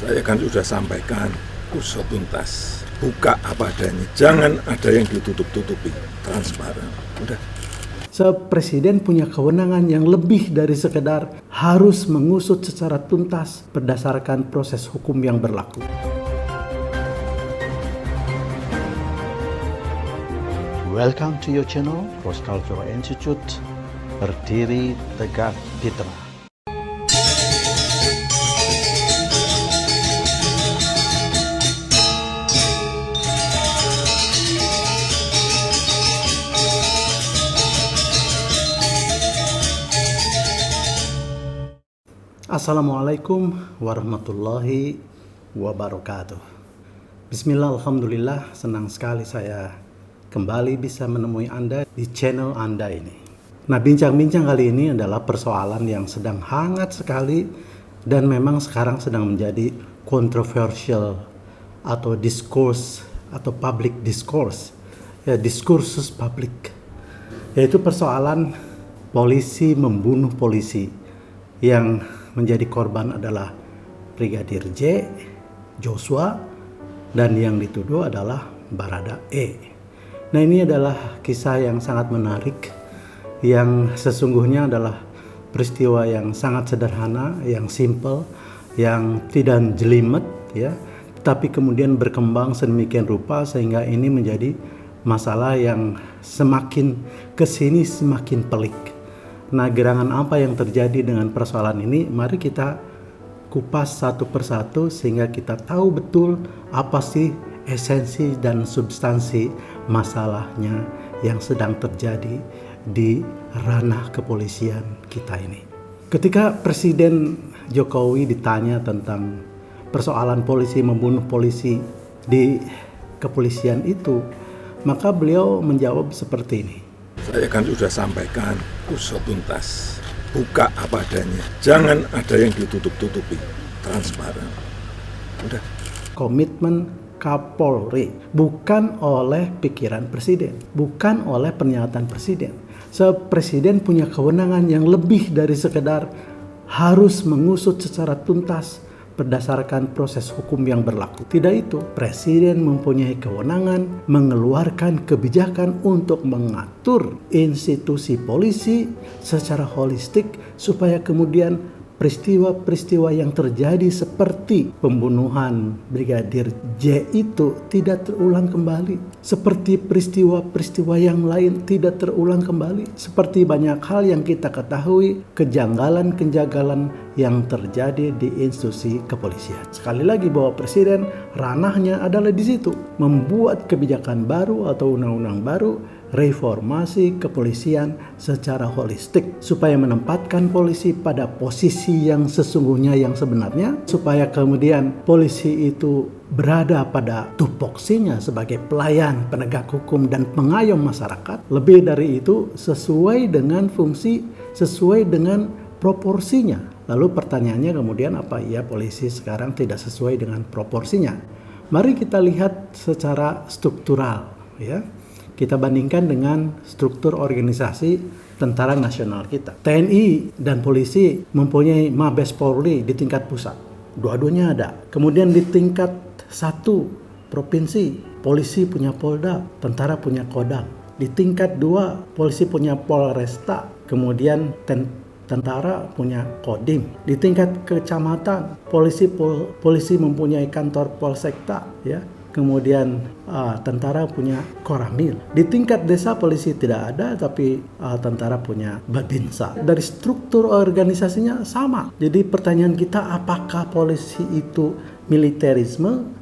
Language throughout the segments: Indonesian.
Saya kan sudah sampaikan, usut tuntas, buka apa adanya, jangan ada yang ditutup-tutupi, transparan, udah. Presiden punya kewenangan yang lebih dari sekedar harus mengusut secara tuntas berdasarkan proses hukum yang berlaku. Welcome to your channel, Cross Cultural Institute, Berdiri Tegak di Tengah. Assalamualaikum warahmatullahi wabarakatuh. Bismillah, alhamdulillah, senang sekali saya kembali bisa menemui Anda di channel Anda ini. Nah, bincang-bincang kali ini adalah persoalan yang sedang hangat sekali dan memang sekarang sedang menjadi kontroversial atau discourse atau public discourse, ya, diskursus publik, yaitu persoalan polisi membunuh polisi. Yang menjadi korban adalah Brigadir J, Joshua, dan yang dituduh adalah Barada E. Nah, ini adalah kisah yang sangat menarik, yang sesungguhnya adalah peristiwa yang sangat sederhana, yang simple, yang tidak jelimet, ya, tapi kemudian berkembang sedemikian rupa sehingga ini menjadi masalah yang semakin kesini semakin pelik. Nah, gerangan apa yang terjadi dengan persoalan ini? Mari kita kupas satu persatu sehingga kita tahu betul apa sih esensi dan substansi masalahnya yang sedang terjadi di ranah kepolisian kita ini. Ketika Presiden Jokowi ditanya tentang persoalan polisi membunuh polisi di kepolisian itu, maka beliau menjawab seperti ini. Saya kan sudah sampaikan, usut tuntas, buka apa adanya, jangan ada yang ditutup-tutupi, transparan, udah. Komitmen Kapolri, bukan oleh pikiran Presiden, bukan oleh pernyataan Presiden. Presiden punya kewenangan yang lebih dari sekedar harus mengusut secara tuntas berdasarkan proses hukum yang berlaku. Tidak itu, Presiden mempunyai kewenangan mengeluarkan kebijakan untuk mengatur institusi polisi secara holistik supaya kemudian peristiwa-peristiwa yang terjadi seperti pembunuhan Brigadir J itu tidak terulang kembali. Seperti peristiwa-peristiwa yang lain tidak terulang kembali. Seperti banyak hal yang kita ketahui, kejanggalan-kejanggalan yang terjadi di institusi kepolisian. Sekali lagi bahwa Presiden ranahnya adalah di situ. Membuat kebijakan baru atau undang-undang baru, reformasi kepolisian secara holistik supaya menempatkan polisi pada posisi yang sesungguhnya yang sebenarnya, supaya kemudian polisi itu berada pada tupoksinya sebagai pelayan penegak hukum dan pengayom masyarakat. Lebih dari itu, sesuai dengan fungsi, sesuai dengan proporsinya. Lalu pertanyaannya kemudian, apa iya polisi sekarang tidak sesuai dengan proporsinya? Mari kita lihat secara struktural, ya. Kita bandingkan dengan struktur organisasi tentara nasional kita. TNI dan polisi mempunyai Mabes Polri di tingkat pusat. Dua-duanya ada. Kemudian di tingkat satu provinsi, polisi punya Polda, tentara punya Kodam. Di tingkat 2, polisi punya Polresta, kemudian tentara punya Kodim. Di tingkat kecamatan, polisi mempunyai kantor Polsekta, ya. Kemudian tentara punya Koramil. Di tingkat desa polisi tidak ada, tapi tentara punya Babinsa. Dari struktur organisasinya sama. Jadi pertanyaan kita, apakah polisi itu militerisme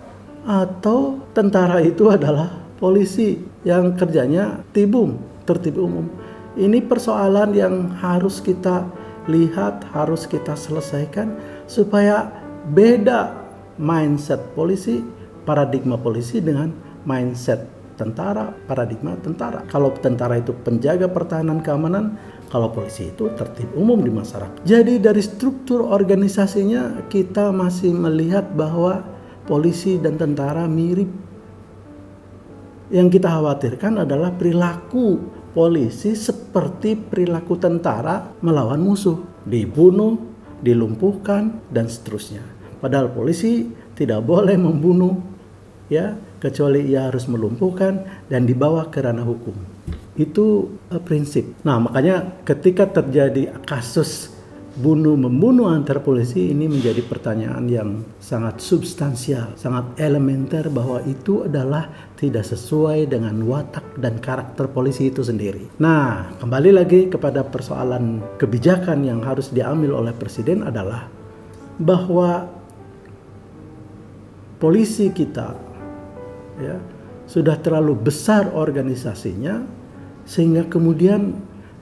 atau tentara itu adalah polisi yang kerjanya tertib umum? Ini persoalan yang harus kita lihat, harus kita selesaikan supaya beda mindset polisi, paradigma polisi dengan mindset tentara, paradigma tentara. Kalau tentara itu penjaga pertahanan keamanan, kalau polisi itu tertib umum di masyarakat. Jadi dari struktur organisasinya kita masih melihat bahwa polisi dan tentara mirip. Yang kita khawatirkan adalah perilaku polisi seperti perilaku tentara melawan musuh, dibunuh, dilumpuhkan, dan seterusnya. Padahal polisi tidak boleh membunuh, ya, kecuali ia harus melumpuhkan dan dibawa ke ranah hukum. Itu prinsip. Nah, makanya ketika terjadi kasus bunuh-membunuh antar polisi, ini menjadi pertanyaan yang sangat substansial, sangat elementer, bahwa itu adalah tidak sesuai dengan watak dan karakter polisi itu sendiri. Nah, kembali lagi kepada persoalan kebijakan yang harus diambil oleh presiden adalah bahwa polisi kita, ya, sudah terlalu besar organisasinya sehingga kemudian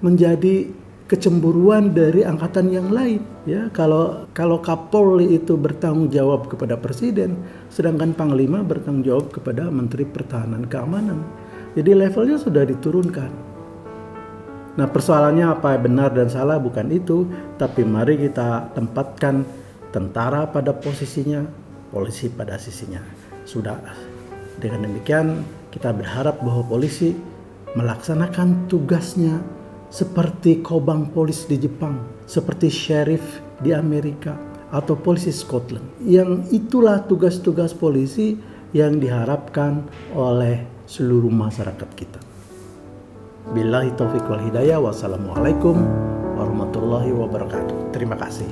menjadi kecemburuan dari angkatan yang lain, ya. Kalau Kapolri itu bertanggung jawab kepada presiden, sedangkan Panglima bertanggung jawab kepada Menteri Pertahanan Keamanan. Jadi levelnya sudah diturunkan. Nah, persoalannya apa benar dan salah bukan itu, tapi mari kita tempatkan tentara pada posisinya, polisi pada sisinya. Sudah. Dengan demikian kita berharap bahwa polisi melaksanakan tugasnya seperti Kobang Polis di Jepang, seperti Sheriff di Amerika, atau polisi Scotland. Yang itulah tugas-tugas polisi yang diharapkan oleh seluruh masyarakat kita. Billahi taufiq wal hidayah. Wassalamualaikum warahmatullahi wabarakatuh. Terima kasih.